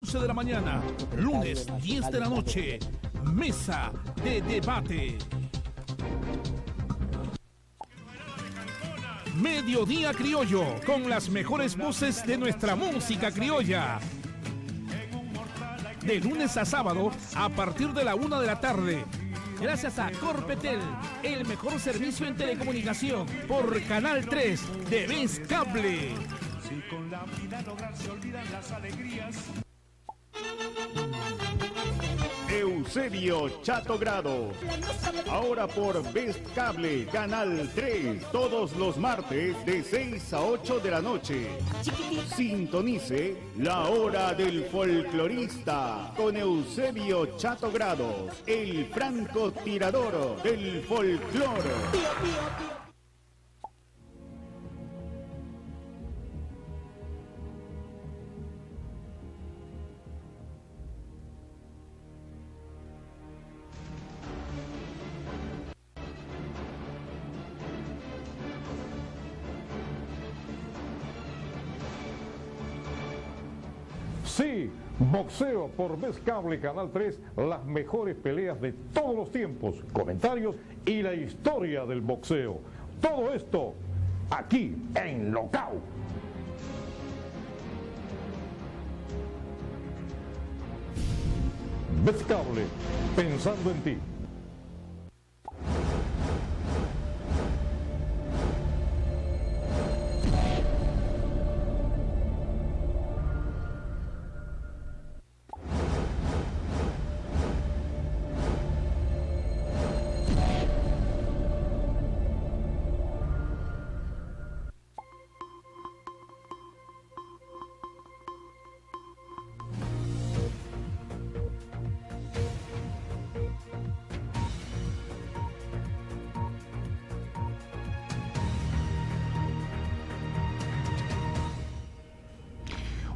11 de la mañana, lunes 10 de la noche, Mesa de Debate. Mediodía Criollo, con las mejores voces de nuestra música criolla. De lunes a sábado, a partir de la 1 de la tarde. Gracias a Corpetel, el mejor servicio en telecomunicación, por Canal 3 de Vez Cable. Si con la vida lograr se olvidan las alegrías. Eusebio Chato Grado. Ahora por Best Cable, Canal 3, todos los martes de 6 a 8 de la noche. Sintonice La Hora del Folclorista con Eusebio Chato Grado, el francotirador del folclor. Sí, boxeo por Vez Cable, Canal 3, las mejores peleas de todos los tiempos, comentarios y la historia del boxeo. Todo esto aquí en Locao. Vez Cable, pensando en ti.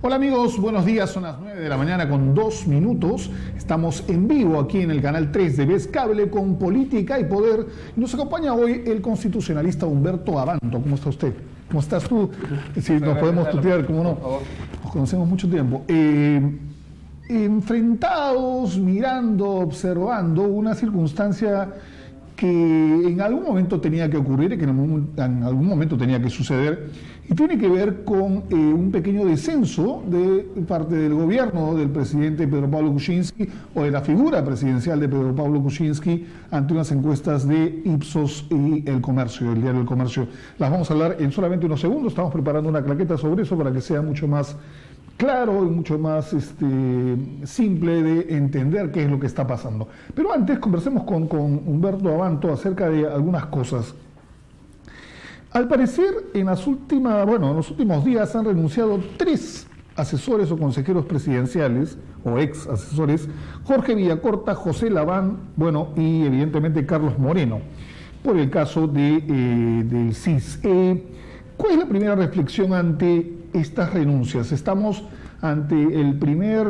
Hola amigos, buenos días, son las 9 de la mañana con 2 minutos. Estamos en vivo aquí en el canal 3 de Vez Cable con Política y Poder. Nos acompaña hoy el constitucionalista Humberto Abanto. ¿Cómo está usted? ¿Cómo estás tú? Si nos podemos tutear, ¿cómo no? Nos conocemos mucho tiempo. Enfrentados, mirando, observando una circunstancia que en algún momento tenía que ocurrir y que en algún momento tenía que suceder, y tiene que ver con un pequeño descenso de parte del gobierno del presidente Pedro Pablo Kuczynski, o de la figura presidencial de Pedro Pablo Kuczynski, ante unas encuestas de Ipsos y El Comercio, el diario El Comercio. Las vamos a hablar en solamente unos segundos. Estamos preparando una claqueta sobre eso para que sea mucho más claro y mucho más simple de entender qué es lo que está pasando. Pero antes conversemos con Humberto Abanto acerca de algunas cosas. Al parecer, en los últimos días han renunciado 3 asesores o consejeros presidenciales, o ex asesores: Jorge Villacorta, José Laván, y evidentemente Carlos Moreno, por el caso del CIS. ¿Cuál es la primera reflexión ante estas renuncias? Estamos ante el primer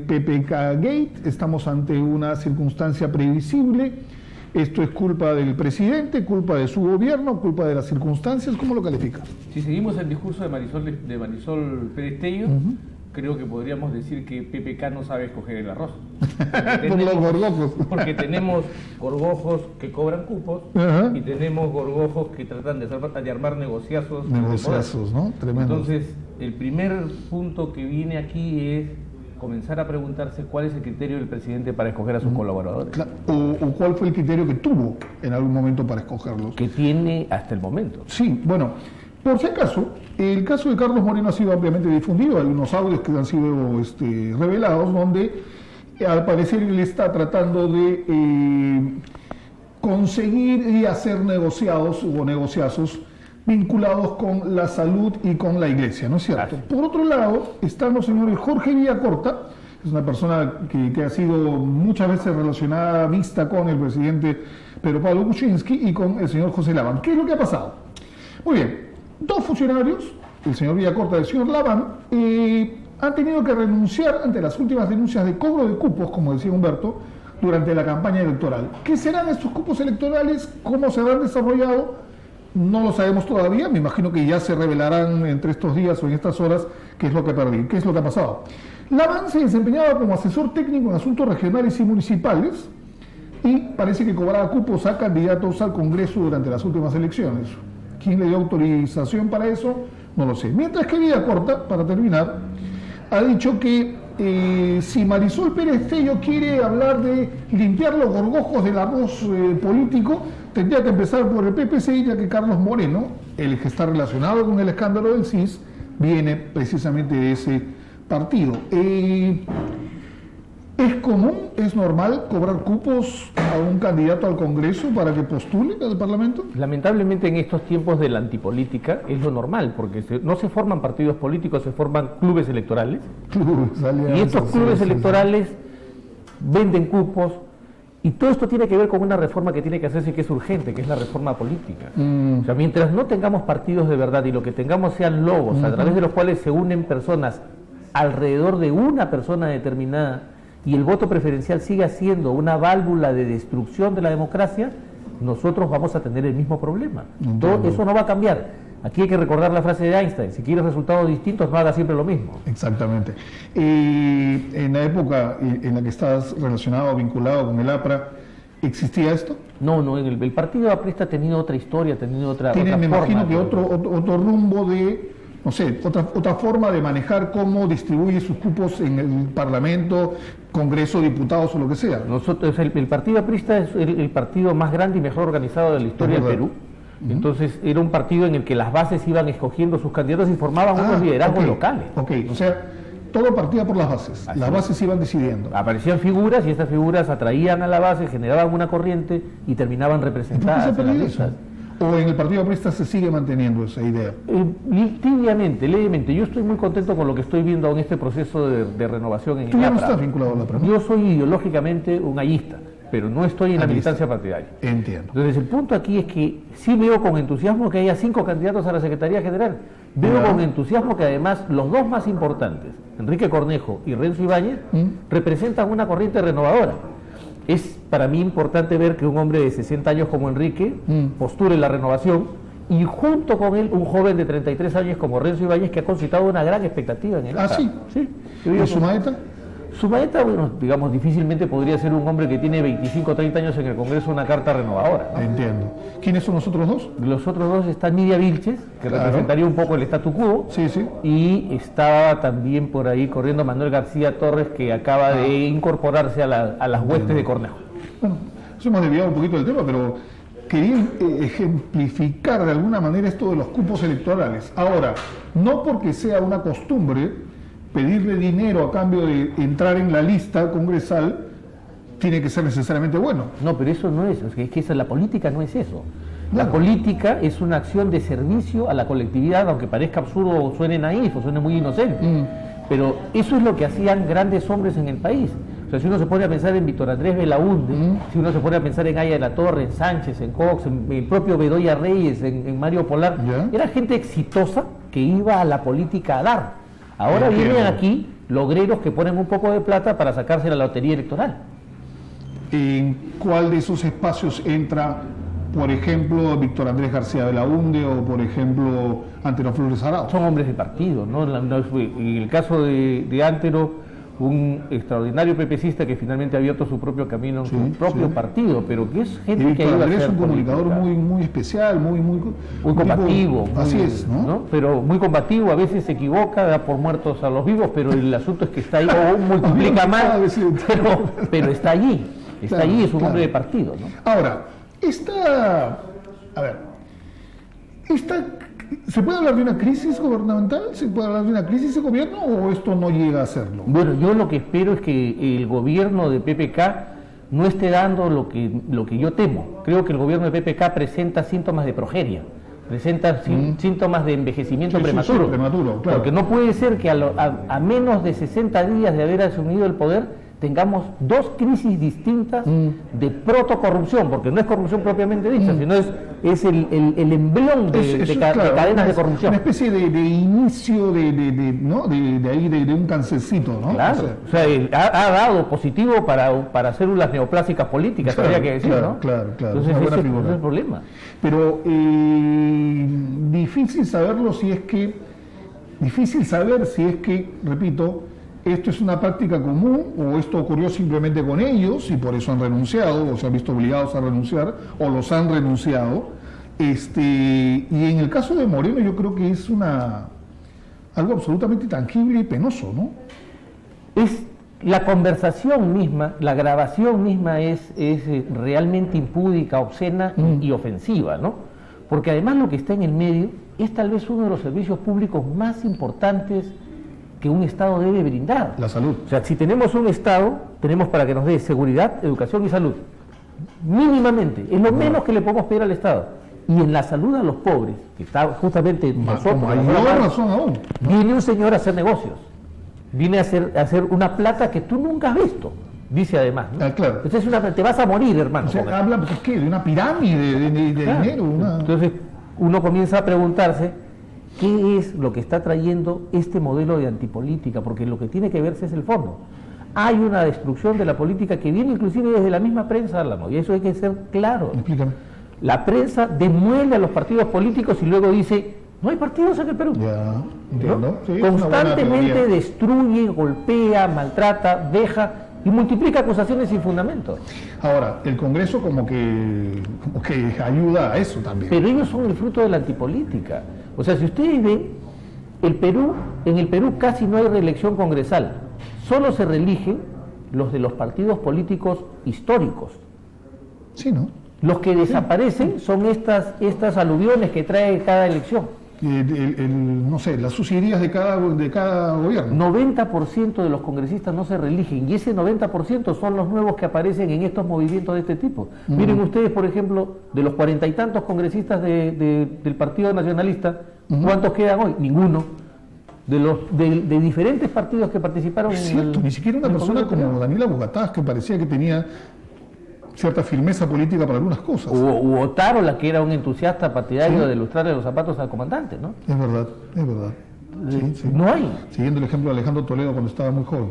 PPK Gate, estamos ante una circunstancia previsible. ¿Esto es culpa del presidente, culpa de su gobierno, culpa de las circunstancias? ¿Cómo lo califica? Si seguimos el discurso de Marisol Pérez Tello, creo que podríamos decir que PPK no sabe escoger el arroz. Por los gorgojos. Porque tenemos gorgojos que cobran cupos y tenemos gorgojos que tratan de armar negociazos. Negociazos, ¿no? Tremendo. Entonces, el primer punto que viene aquí es comenzar a preguntarse cuál es el criterio del presidente para escoger a sus colaboradores. O cuál fue el criterio que tuvo en algún momento para escogerlos. Que tiene hasta el momento. Sí, por si acaso, el caso de Carlos Moreno ha sido ampliamente difundido. Hay unos audios que han sido revelados donde al parecer él está tratando de conseguir y hacer negociados o negociazos vinculados con la salud y con la iglesia, ¿no es cierto? Gracias. Por otro lado, están los señores Jorge Villacorta, es una persona que ha sido muchas veces relacionada, vista con el presidente Pedro Pablo Kuczynski, y con el señor José Laván. ¿Qué es lo que ha pasado? Muy bien, 2 funcionarios, el señor Villacorta y el señor Laván, han tenido que renunciar ante las últimas denuncias de cobro de cupos, como decía Humberto, durante la campaña electoral. ¿Qué serán estos cupos electorales? ¿Cómo se habrán desarrollado? No lo sabemos todavía. Me imagino que ya se revelarán entre estos días o en estas horas ¿Qué es lo que perdí? ¿Qué es lo que ha pasado? Laván se desempeñaba como asesor técnico en asuntos regionales y municipales y parece que cobraba cupos a candidatos al Congreso durante las últimas elecciones. ¿Quién le dio autorización para eso? No lo sé. Mientras que Vida Corta, para terminar, ha dicho que si Marisol Pérez Tello quiere hablar de limpiar los gorgojos del arroz político, tendría que empezar por el PPC, ya que Carlos Moreno, el que está relacionado con el escándalo del CIS, viene precisamente de ese partido. ¿Es común, es normal cobrar cupos a un candidato al Congreso para que postule al Parlamento? Lamentablemente en estos tiempos de la antipolítica es lo normal, porque no se forman partidos políticos, se forman clubes electorales. Y estos clubes electorales venden cupos, y todo esto tiene que ver con una reforma que tiene que hacerse, que es urgente, que es la reforma política. O sea, mientras no tengamos partidos de verdad y lo que tengamos sean logos a través de los cuales se unen personas alrededor de una persona determinada, y el voto preferencial siga siendo una válvula de destrucción de la democracia, nosotros vamos a tener el mismo problema. Todo eso no va a cambiar. Aquí hay que recordar la frase de Einstein: si quieres resultados distintos, no hagas siempre lo mismo. Exactamente. En la época en la que estás relacionado, vinculado con el APRA, ¿existía esto? No, el partido aprista ha tenido otra historia, ha tenido otra me forma, imagino que otro rumbo de... No sé, otra forma de manejar cómo distribuye sus cupos en el Parlamento, Congreso, diputados o lo que sea. Nosotros, el Partido Aprista es el partido más grande y mejor organizado de la historia del Perú. Entonces era un partido en el que las bases iban escogiendo sus candidatos y formaban unos liderazgos locales. O sea, todo partía por las bases. Las bases iban decidiendo. Aparecían figuras y estas figuras atraían a la base, generaban una corriente y terminaban representadas. ¿Por qué se perdió eso? ¿O en el Partido Aprista se sigue manteniendo esa idea? Tibiamente, levemente. Yo estoy muy contento con lo que estoy viendo en este proceso de renovación en el APRA. ¿Tú ya no estás vinculado al APRA, no? Yo soy ideológicamente un ayista, pero no estoy en la militancia partidaria. Entiendo. Entonces el punto aquí es que sí veo con entusiasmo que haya 5 candidatos a la Secretaría General. Veo con entusiasmo que además los dos más importantes, Enrique Cornejo y Renzo Ibáñez, representan una corriente renovadora. Es para mí importante ver que un hombre de 60 años como Enrique postule la renovación y junto con él un joven de 33 años como Renzo Ibáñez, que ha concitado una gran expectativa en él. Sí. ¿Y Sumaeta? Sumaeta, bueno, digamos, difícilmente podría ser un hombre que tiene 25 o 30 años en el Congreso una carta renovadora, ¿no? Entiendo. ¿Quiénes son los otros dos? Los otros dos están Nidia Vilches, que representaría un poco el statu quo, y estaba también por ahí corriendo Manuel García Torres, que acaba de incorporarse a las huestes de Cornejo. Bueno, eso hemos desviado un poquito del tema, pero quería ejemplificar de alguna manera esto de los cupos electorales. Ahora, no porque sea una costumbre pedirle dinero a cambio de entrar en la lista congresal tiene que ser necesariamente bueno. No, pero eso no es que la política no es eso. La política es una acción de servicio a la colectividad, aunque parezca absurdo o suene naif o suene muy inocente. Pero eso es lo que hacían grandes hombres en el país. O sea, si uno se pone a pensar en Víctor Andrés Belaúnde, si uno se pone a pensar en Aya de la Torre, en Sánchez, en Cox, en el propio Bedoya Reyes, en Mario Polar, era gente exitosa que iba a la política a dar. Ahora vienen aquí logreros que ponen un poco de plata para sacarse la lotería electoral. ¿En cuál de esos espacios entra, por ejemplo, Víctor Andrés García Belaúnde o, por ejemplo, Antero Flores Arao? Son hombres de partido, ¿no? En el caso de Antero, un extraordinario pepecista que finalmente ha abierto su propio camino en su propio partido, pero que es gente que ha ido a hacer es un comunicador muy especial, muy combativo. Así es, ¿no? Pero muy combativo, a veces se equivoca, da por muertos a los vivos, pero el asunto es que está ahí, o multiplica más, pero está allí, allí, es un hombre de partido, ¿no? Ahora, ¿se puede hablar de una crisis gubernamental? ¿Se puede hablar de una crisis de gobierno o esto no llega a serlo? Bueno, yo lo que espero es que el gobierno de PPK no esté dando lo que yo temo. Creo que el gobierno de PPK presenta síntomas de progeria, presenta síntomas de envejecimiento prematuro. Claro. Porque no puede ser que a menos de 60 días de haber asumido el poder tengamos 2 crisis distintas de protocorrupción, porque no es corrupción propiamente dicha, sino es el embrión de cadenas de corrupción. Una especie de inicio de un cancercito, ¿no? Claro, o sea, ha dado positivo para células neoplásicas políticas, habría que decir, ¿no? Claro. Entonces ese es el problema. Pero difícil saberlo si es que Difícil saber si es que, repito, esto es una práctica común o esto ocurrió simplemente con ellos y por eso han renunciado o se han visto obligados a renunciar o los han renunciado. Y en el caso de Moreno yo creo que es algo absolutamente tangible y penoso, ¿no? Es la conversación misma, la grabación misma es realmente impúdica, obscena y ofensiva, ¿no? Porque además lo que está en el medio es tal vez uno de los servicios públicos más importantes que un Estado debe brindar. La salud. O sea, si tenemos un Estado, tenemos para que nos dé seguridad, educación y salud. Mínimamente, es lo menos que le podemos pedir al Estado. Y en la salud a los pobres, que está justamente nosotros, razón aún, ¿no? Viene un señor a hacer negocios. Viene a hacer una plata que tú nunca has visto, dice además, ¿no? Claro. Entonces te vas a morir, hermano. O sea, habla, pues, ¿qué? De una pirámide de claro. Dinero. Entonces uno comienza a preguntarse qué es lo que está trayendo este modelo de antipolítica, porque lo que tiene que verse es el fondo. Hay una destrucción de la política que viene inclusive desde la misma prensa, Álamo, y eso hay que ser claro. Explícame. La prensa demuele a los partidos políticos y luego dice, no hay partidos en el Perú. Ya, entiendo. ¿No? Sí, Constantemente destruye, golpea, maltrata, deja y multiplica acusaciones sin fundamento. Ahora, el Congreso como que ayuda a eso también. Pero ellos son el fruto de la antipolítica. O sea, si ustedes ven, en el Perú casi no hay reelección congresal. Solo se reeligen los de los partidos políticos históricos. Sí, ¿no? Los que desaparecen son estas aluviones que trae cada elección. No sé, las suciedades de cada gobierno. 90% de los congresistas no se reeligen y ese 90% son los nuevos que aparecen en estos movimientos de este tipo. Miren ustedes, por ejemplo, de los 40 y tantos congresistas del Partido Nacionalista, ¿cuántos quedan hoy? Ninguno. De diferentes partidos que participaron es cierto, ni siquiera una persona como Daniela Bogatás, que parecía que tenía cierta firmeza política para algunas cosas. U Otárola, que era un entusiasta partidario de lustrarle los zapatos al comandante, ¿no? Es verdad. Sí. No hay. Siguiendo el ejemplo de Alejandro Toledo cuando estaba muy joven.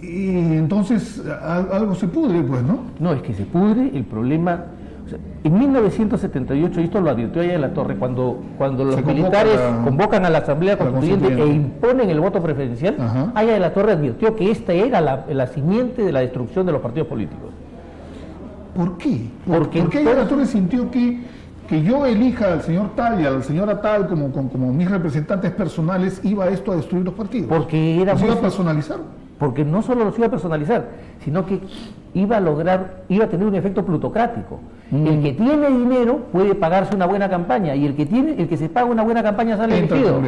Y entonces algo se pudre, pues, ¿no? No, es que se pudre el problema. O sea, en 1978, y esto lo advirtió Aya de la Torre, cuando los militares convocan a la Asamblea Constituyente e imponen el voto preferencial, Aya de la Torre advirtió que esta era la simiente de la destrucción de los partidos políticos. ¿Por qué? Porque Aya de la Torre sintió que yo elija al señor tal y a la señora tal como mis representantes personales, iba esto a destruir los partidos. Porque era ¿los iba a personalizar? Porque no solo los iba a personalizar, sino que iba a tener un efecto plutocrático. El que tiene dinero puede pagarse una buena campaña y el que se paga una buena campaña sale elegido.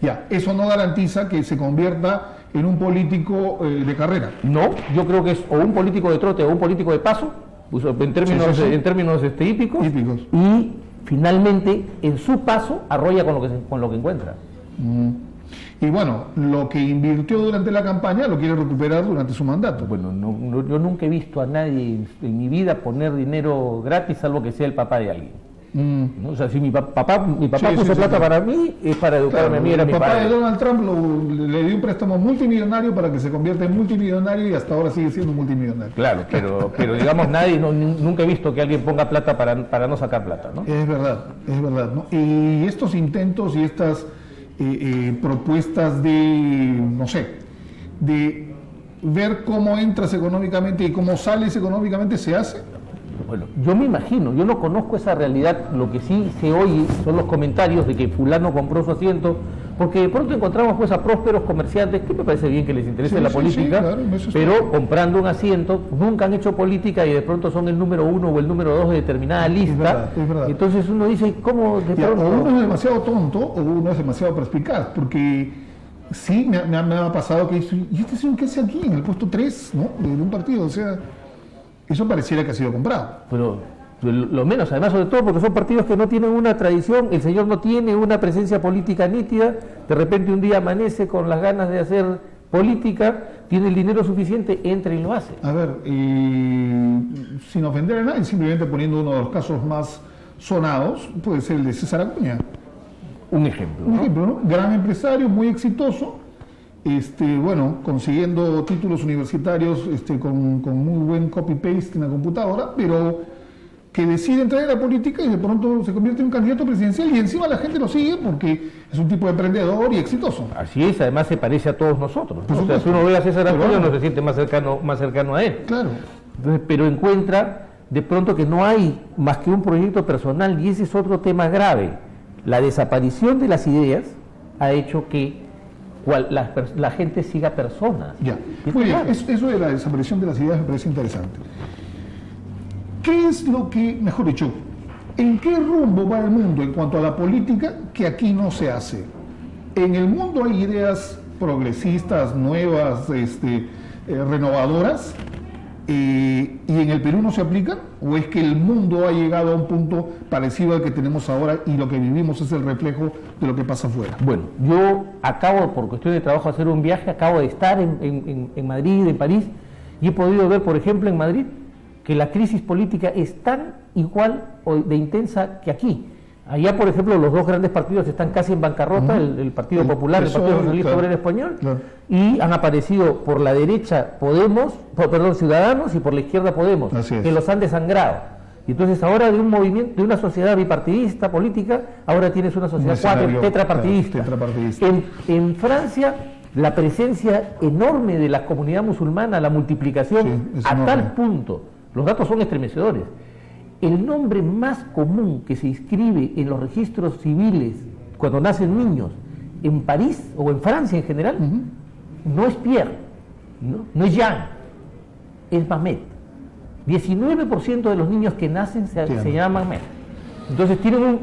Ya, eso no garantiza que se convierta en un político de carrera. No, yo creo que es o un político de trote o un político de paso, en términos hípicos, y finalmente en su paso arrolla con lo que encuentra. Y bueno, lo que invirtió durante la campaña lo quiere recuperar durante su mandato. Bueno, yo nunca he visto a nadie en mi vida poner dinero gratis, salvo que sea el papá de alguien. ¿No? O sea, si mi papá puso plata para mí, es para educarme a mí, era mi padre. El papá de Donald Trump le dio un préstamo multimillonario para que se convierta en multimillonario y hasta ahora sigue siendo multimillonario. Claro, pero digamos, nunca he visto que alguien ponga plata para no sacar plata, ¿no? Es verdad, ¿no? Y estos intentos y estas propuestas de ver cómo entras económicamente y cómo sales económicamente, ¿se hace? Bueno, yo me imagino, yo no conozco esa realidad, lo que sí se oye son los comentarios de que fulano compró su asiento, porque de pronto encontramos pues a prósperos comerciantes, que me parece bien que les interese la política, claro, pero comprando un asiento, nunca han hecho política y de pronto son el número 1 o el número 2 de determinada lista. Es verdad. Entonces uno dice, ¿cómo de pronto? O uno es demasiado tonto o uno es demasiado perspicaz, porque sí me ha pasado que ¿y este señor qué hace aquí en el puesto 3, ¿no? de un partido? O sea, eso pareciera que ha sido comprado. Pero lo menos, además, sobre todo porque son partidos que no tienen una tradición, el señor no tiene una presencia política nítida, de repente un día amanece con las ganas de hacer política, tiene el dinero suficiente, entra y lo hace. A ver, sin ofender a nadie, simplemente poniendo uno de los casos más sonados, puede ser el de César Acuña. Un ejemplo. Un ejemplo, ¿no? Gran empresario, muy exitoso, consiguiendo títulos universitarios con muy buen copy-paste en la computadora, pero que decide entrar en la política y de pronto se convierte en un candidato presidencial y encima la gente lo sigue porque es un tipo de emprendedor y exitoso. Así es, además se parece a todos nosotros, ¿no? O sea, si uno ve a César Antonio no se siente más cercano a él. Claro. Entonces, pero encuentra de pronto que no hay más que un proyecto personal, y ese es otro tema grave. La desaparición de las ideas ha hecho que la gente siga personas. Ya, muy bien, eso de la desaparición de las ideas me parece interesante. ¿Qué es lo que, mejor dicho, en qué rumbo va el mundo en cuanto a la política que aquí no se hace? En el mundo hay ideas progresistas, nuevas, renovadoras, y en el Perú no se aplican, o es que el mundo ha llegado a un punto parecido al que tenemos ahora y lo que vivimos es el reflejo de lo que pasa afuera. Bueno, yo acabo, por cuestión de trabajo, hacer un viaje, acabo de estar en Madrid, en París, y he podido ver, por ejemplo, en Madrid, que la crisis política es tan igual o de intensa que aquí. Allá, por ejemplo, los dos grandes partidos están casi en bancarrota, el Partido Popular, el Partido Socialista Obrero Español, y han aparecido por la derecha Ciudadanos, y por la izquierda Podemos, que los han desangrado. Y entonces ahora de un movimiento, de una sociedad bipartidista política, ahora tienes una sociedad tetrapartidista. En Francia, la presencia enorme de la comunidad musulmana, la multiplicación a tal punto, los datos son estremecedores. El nombre más común que se inscribe en los registros civiles cuando nacen niños en París o en Francia en general, no es Pierre, no es Jean, es Mamet. 19% de los niños que nacen se llaman Mamet. Entonces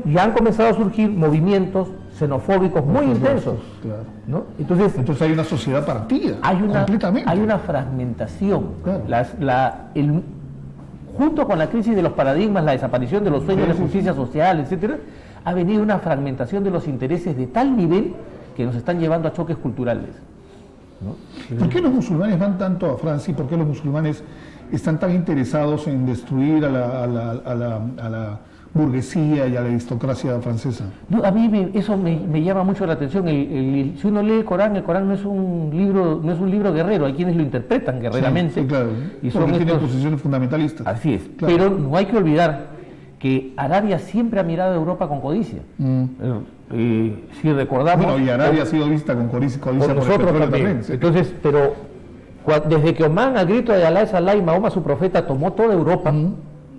ya han comenzado a surgir movimientos xenofóbicos muy intensos. Claro. ¿No? Entonces hay una sociedad partida, completamente. Hay una fragmentación. Claro. Junto con la crisis de los paradigmas, la desaparición de los sueños de justicia social, etcétera, ha venido una fragmentación de los intereses de tal nivel que nos están llevando a choques culturales, ¿no? ¿Por qué los musulmanes van tanto a Francia y por qué los musulmanes están tan interesados en destruir a la burguesía y a la aristocracia francesa? No, a mí eso me llama mucho la atención. Si uno lee el Corán no es un libro guerrero, hay quienes lo interpretan guerreramente. Sí, claro. Y porque tienen posiciones fundamentalistas. Así es, claro. Pero no hay que olvidar que Arabia siempre ha mirado a Europa con codicia. Si recordamos... Bueno, y Arabia ha sido vista con codicia por nosotros también. Sí. Entonces, pero desde que Omán, al grito de Alá es Alá, y Mahoma, su profeta, tomó toda Europa...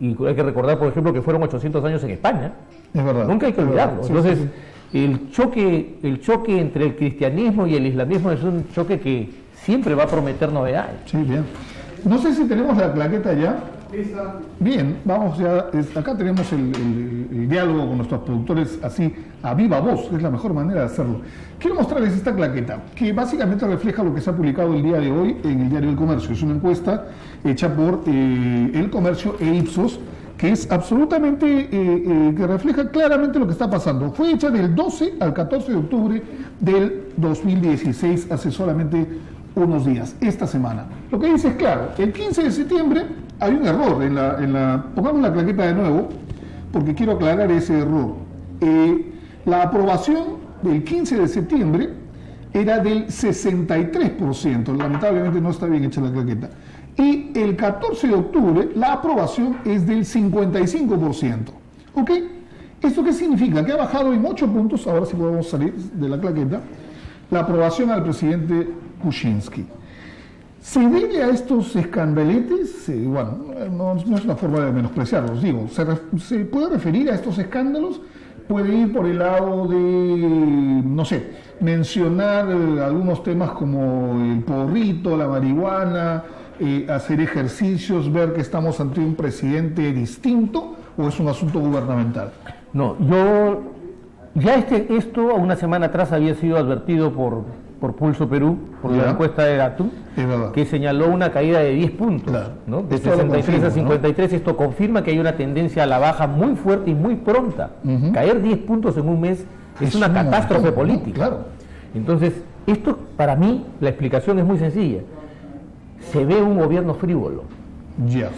Y hay que recordar, por ejemplo, que fueron 800 años en España. Es verdad. Nunca hay que olvidarlo. Sí, entonces, el choque entre el cristianismo y el islamismo es un choque que siempre va a prometer novedades. Sí, bien. No sé si tenemos la claqueta ya. Bien, vamos ya. Acá tenemos el diálogo con nuestros productores así, a viva voz, que es la mejor manera de hacerlo. Quiero mostrarles esta claqueta, que básicamente refleja lo que se ha publicado el día de hoy en el diario El Comercio. Es una encuesta hecha por El Comercio e Ipsos, que es absolutamente, que refleja claramente lo que está pasando. Fue hecha del 12 al 14 de octubre del 2016, hace solamente unos días, esta semana. Lo que dice es claro, el 15 de septiembre hay un error pongamos la claqueta de nuevo, porque quiero aclarar ese error. La aprobación del 15 de septiembre era del 63%, lamentablemente no está bien hecha la claqueta. Y el 14 de octubre la aprobación es del 55%. ¿Ok? ¿Esto qué significa? Que ha bajado en 8 puntos, ahora sí podemos salir de la claqueta, la aprobación al presidente Kuczynski. ¿Se debe a estos escandaletes? Bueno, no es una forma de menospreciarlos, digo, ¿se puede referir a estos escándalos? Puede ir por el lado de, no sé, mencionar algunos temas como el porrito, la marihuana, hacer ejercicios, ver que estamos ante un presidente distinto, ¿o es un asunto gubernamental? No, esto una semana atrás había sido advertido por Pulso Perú, por la encuesta de Datum, que señaló una caída de 10 puntos, claro. ¿No? De 63 a 53, ¿no? Esto confirma que hay una tendencia a la baja muy fuerte y muy pronta. Caer 10 puntos en un mes es una catástrofe política. Claro. Entonces, esto para mí, la explicación es muy sencilla. Se ve un gobierno frívolo.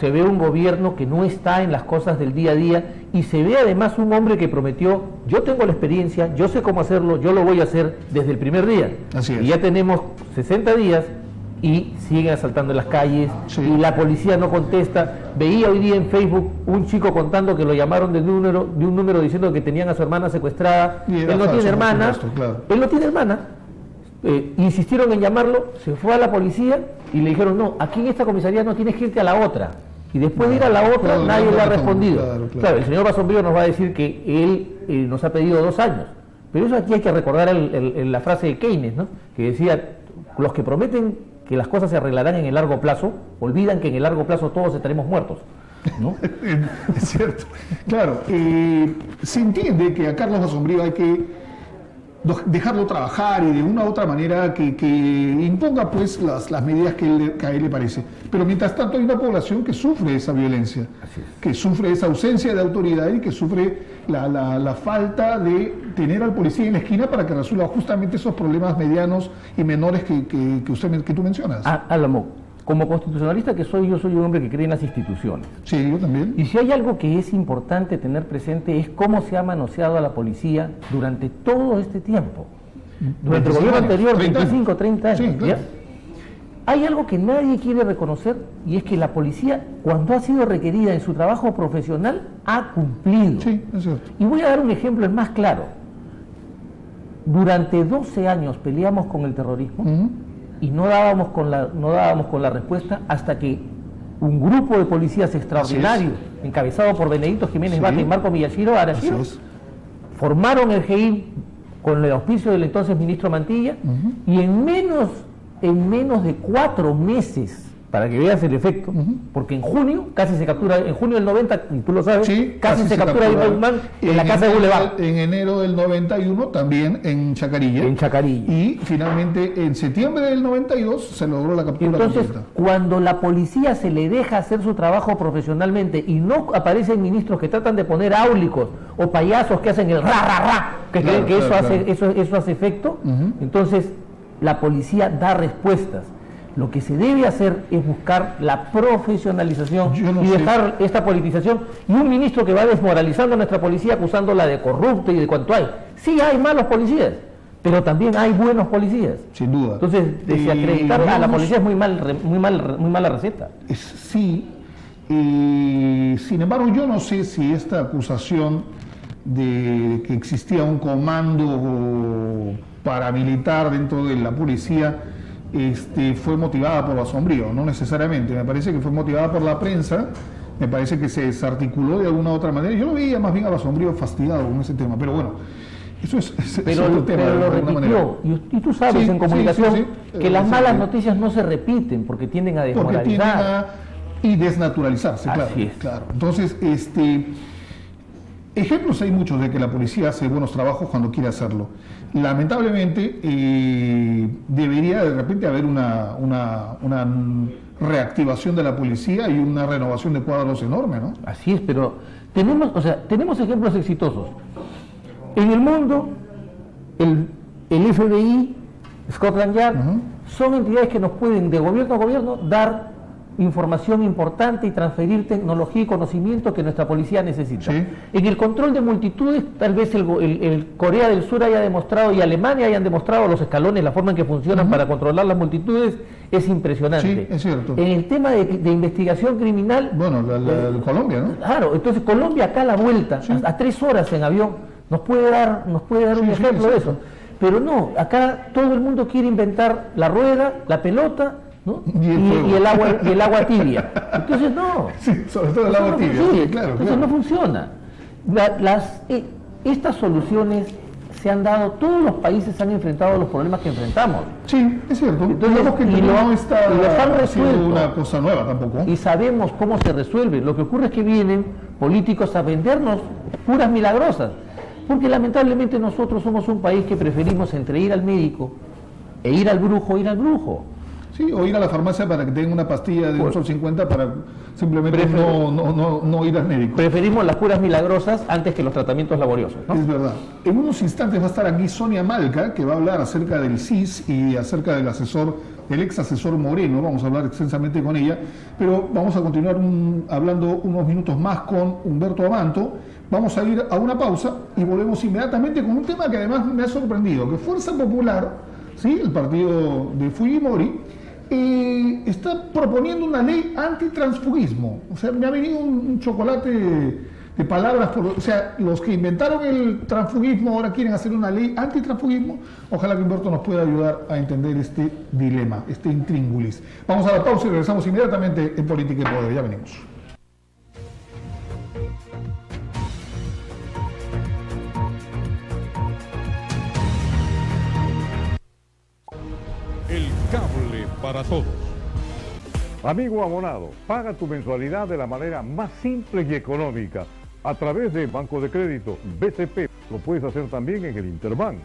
Se ve un gobierno que no está en las cosas del día a día, y se ve además un hombre que prometió: yo tengo la experiencia, yo sé cómo hacerlo, yo lo voy a hacer desde el primer día. Así es. Y ya tenemos 60 días y siguen asaltando en las calles, Sí. y la policía no contesta. Veía hoy día en Facebook un chico contando que lo llamaron de un número diciendo que tenían a su hermana secuestrada. Y era Él no falso, tiene por hermana, supuesto, claro. él no tiene hermana. Insistieron en llamarlo, se fue a la policía y le dijeron, no, aquí en esta comisaría no tienes que irte a la otra. Y después de ir a la otra, Claro, nadie no, le ha no, respondido. claro. El señor Basombrío nos va a decir que él nos ha pedido 2 años. Pero eso aquí hay que recordar la frase de Keynes, ¿no? Que decía, los que prometen que las cosas se arreglarán en el largo plazo, olvidan que en el largo plazo todos estaremos muertos, ¿no? Es cierto. Claro, se entiende que a Carlos Basombrío hay que dejarlo trabajar y de una u otra manera que imponga pues las medidas que a él le parece. Pero mientras tanto hay una población que sufre esa violencia, que sufre esa ausencia de autoridad y que sufre la falta de tener al policía en la esquina para que resuelva justamente esos problemas medianos y menores que tú mencionas. Álamo, como constitucionalista que soy, yo soy un hombre que cree en las instituciones. Sí, yo también. Y si hay algo que es importante tener presente es cómo se ha manoseado a la policía durante todo este tiempo. Durante el gobierno anterior, 25, 30 años. Sí, claro. ¿Ya? Hay algo que nadie quiere reconocer y es que la policía, cuando ha sido requerida en su trabajo profesional, ha cumplido. Sí, es cierto. Y voy a dar un ejemplo, el más claro. Durante 12 años peleamos con el terrorismo. Ujú. Y no dábamos con la respuesta hasta que un grupo de policías extraordinarios, encabezado por Benedito Jiménez Sí. Vaca y Marco Miyashiro Arashiro, Así es. formaron el GEI con el auspicio del entonces ministro Mantilla, y en menos de 4 meses, para que veas el efecto, porque en junio casi se captura, en junio del 90, y tú lo sabes, Sí, casi se captura a Ibrahim Guzmán en la casa de Boulevard. En enero del 91 también en Chacarilla. En Chacarilla. Y finalmente en septiembre del 92 se logró la captura Entonces, completa. cuando la policía se le deja hacer su trabajo profesionalmente y no aparecen ministros que tratan de poner áulicos o payasos que hacen el ra, ra, ra, que Claro, creen que claro, eso hace efecto, entonces la policía da respuestas. Lo que se debe hacer es buscar la profesionalización Yo no y sé. dejar esta politización. Y un ministro que va desmoralizando a nuestra policía, acusándola de corrupta y de cuanto hay. Sí hay malos policías, pero también hay buenos policías. Sin duda. Entonces, desacreditar a la digamos, policía es muy mala receta. Sí, sin embargo yo no sé si esta acusación de que existía un comando paramilitar dentro de la policía fue motivada por Basombrío, no necesariamente. Me parece que fue motivada por la prensa, me parece que se desarticuló de alguna u otra manera. Yo lo veía más bien a Basombrío fastidiado con ese tema, pero bueno, eso es otro tema. Pero de lo alguna manera. repitió. Y tú sabes Sí, en comunicación sí, sí. que las Sí, malas sí. noticias no se repiten porque tienden a Porque tienden desmoralizar. y desnaturalizarse, claro. Así es. Claro. Entonces, ejemplos hay muchos de que la policía hace buenos trabajos cuando quiere hacerlo. Lamentablemente, debería de repente haber una reactivación de la policía y una renovación de cuadros enorme, ¿no? Así es, pero tenemos ejemplos exitosos. En el mundo, el FBI, Scotland Yard, son entidades que nos pueden, de gobierno a gobierno, dar información importante y transferir tecnología y conocimiento que nuestra policía necesita. Sí. En el control de multitudes, tal vez el Corea del Sur haya demostrado y Alemania hayan demostrado los escalones, la forma en que funcionan para controlar las multitudes, es impresionante. Sí, es cierto. En el tema de investigación criminal, Bueno, la Colombia, ¿no? claro, entonces Colombia acá a la vuelta, a 3 horas en avión, nos puede dar un ejemplo de eso. Pero no, acá todo el mundo quiere inventar la rueda, la pelota, ¿no? Y el agua tibia. Entonces no. Sí, sobre todo el agua tibia. Sí, claro, entonces no funciona. Estas soluciones se han dado, todos los países han enfrentado los problemas que enfrentamos. Sí, es cierto. Entonces, Digamos que y no los han está haciendo resuelto. una cosa nueva tampoco. Y sabemos cómo se resuelve. Lo que ocurre es que vienen políticos a vendernos curas milagrosas. Porque lamentablemente nosotros somos un país que preferimos entre ir al médico e ir al brujo. Sí, o ir a la farmacia para que tengan una pastilla de $1.50 para simplemente no ir al médico. Preferimos las curas milagrosas antes que los tratamientos laboriosos, ¿no? Es verdad. En unos instantes va a estar aquí Sonia Malca, que va a hablar acerca del CIS y acerca del ex asesor Moreno. Vamos a hablar extensamente con ella, pero vamos a continuar hablando unos minutos más con Humberto Abanto. Vamos a ir a una pausa y volvemos inmediatamente con un tema que además me ha sorprendido, que Fuerza Popular, ¿sí?, el partido de Fujimori, está proponiendo una ley antitransfugismo. O sea, me ha venido un chocolate de palabras. O sea, los que inventaron el transfugismo ahora quieren hacer una ley antitransfugismo. Ojalá que Humberto nos pueda ayudar a entender este dilema, este intríngulis. Vamos a la pausa y regresamos inmediatamente en Política y Poder. Ya venimos. El cable para todos. Amigo abonado, paga tu mensualidad de la manera más simple y económica a través de Banco de Crédito BCP. Lo puedes hacer también en el Interbank,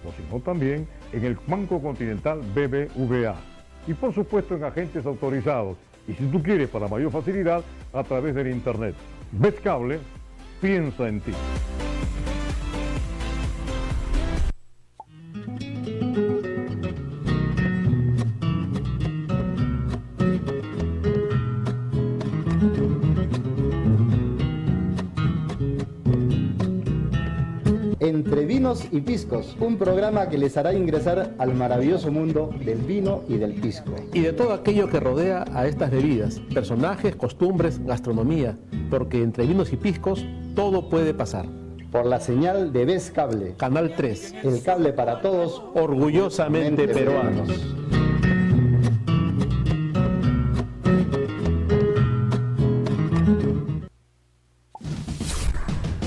o si no también en el Banco Continental BBVA. Y por supuesto en agentes autorizados. Y si tú quieres para mayor facilidad, a través del Internet. Best Cable piensa en ti. Entre Vinos y Piscos, un programa que les hará ingresar al maravilloso mundo del vino y del pisco. Y de todo aquello que rodea a estas bebidas, personajes, costumbres, gastronomía, porque entre vinos y piscos todo puede pasar. Por la señal de Best Cable, Canal 3, el cable para todos, orgullosamente peruanos.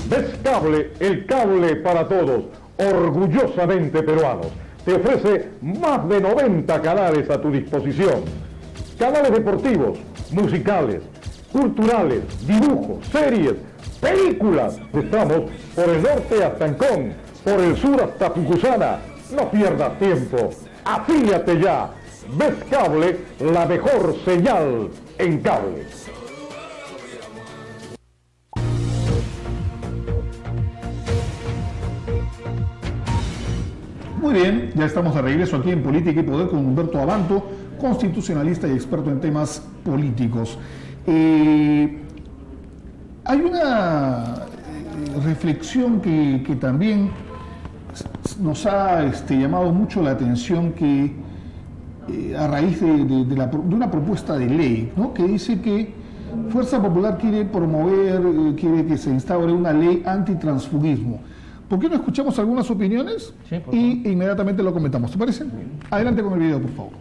Best Cable, el cable para todos, orgullosamente peruanos. Te ofrece más de 90 canales a tu disposición. Canales deportivos, musicales, culturales, dibujos, series, películas. Estamos por el norte hasta Ancón, por el sur hasta Pucusana. No pierdas tiempo, afíliate ya. Best Cable, la mejor señal en cable. Muy bien, ya estamos de regreso aquí en Política y Poder con Humberto Abanto, constitucionalista y experto en temas políticos. Hay una reflexión que también nos ha llamado mucho la atención, que a raíz de una propuesta de ley, ¿no?, que dice que Fuerza Popular quiere promover, quiere que se instaure una ley antitransfugismo. ¿Por qué no escuchamos algunas opiniones? Sí, por favor. Y inmediatamente lo comentamos? ¿Te parece? Adelante con el video, por favor.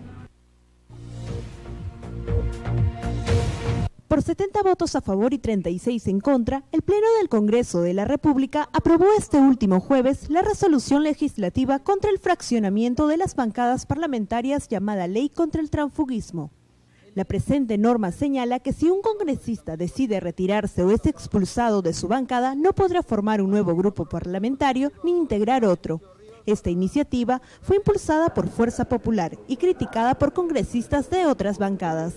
Por 70 votos a favor y 36 en contra, el Pleno del Congreso de la República aprobó este último jueves la resolución legislativa contra el fraccionamiento de las bancadas parlamentarias llamada Ley contra el Transfugismo. La presente norma señala que si un congresista decide retirarse o es expulsado de su bancada, no podrá formar un nuevo grupo parlamentario ni integrar otro. Esta iniciativa fue impulsada por Fuerza Popular y criticada por congresistas de otras bancadas.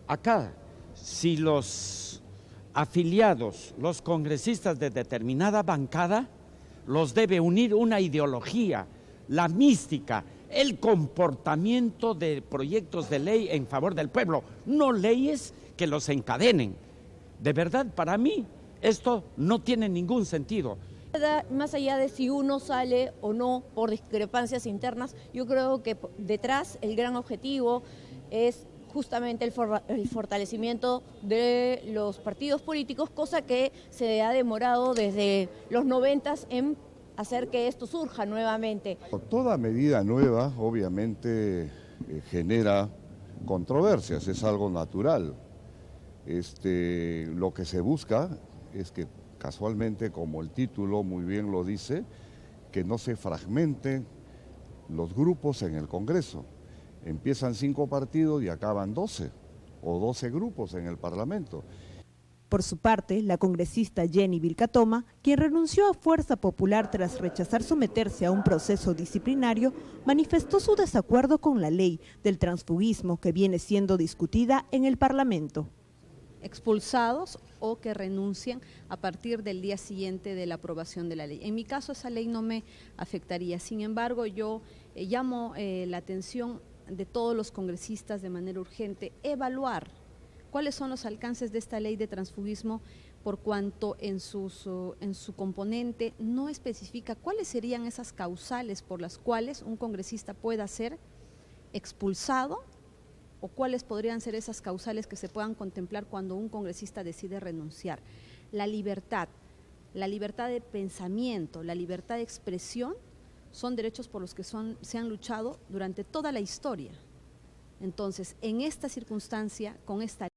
Acá, si los afiliados, los congresistas de determinada bancada, los debe unir una ideología, la mística, el comportamiento de proyectos de ley en favor del pueblo, no leyes que los encadenen. De verdad, para mí, esto no tiene ningún sentido. Más allá de si uno sale o no por discrepancias internas, yo creo que detrás el gran objetivo es justamente el fortalecimiento de los partidos políticos, cosa que se ha demorado desde los 90s en hacer que esto surja nuevamente. Toda medida nueva obviamente genera controversias, es algo natural. Lo que se busca es que casualmente, como el título muy bien lo dice, que no se fragmenten los grupos en el Congreso. Empiezan 5 partidos y acaban 12 o 12 grupos en el Parlamento. Por su parte, la congresista Jenny Vilcatoma, quien renunció a Fuerza Popular tras rechazar someterse a un proceso disciplinario, manifestó su desacuerdo con la ley del transfugismo que viene siendo discutida en el Parlamento. Expulsados o que renuncian a partir del día siguiente de la aprobación de la ley. En mi caso, esa ley no me afectaría. Sin embargo, yo llamo la atención de todos los congresistas de manera urgente, evaluar cuáles son los alcances de esta ley de transfugismo, por cuanto en su componente no especifica cuáles serían esas causales por las cuales un congresista pueda ser expulsado o cuáles podrían ser esas causales que se puedan contemplar cuando un congresista decide renunciar. La libertad de pensamiento, la libertad de expresión son derechos por los que se han luchado durante toda la historia. Entonces, en esta circunstancia, con esta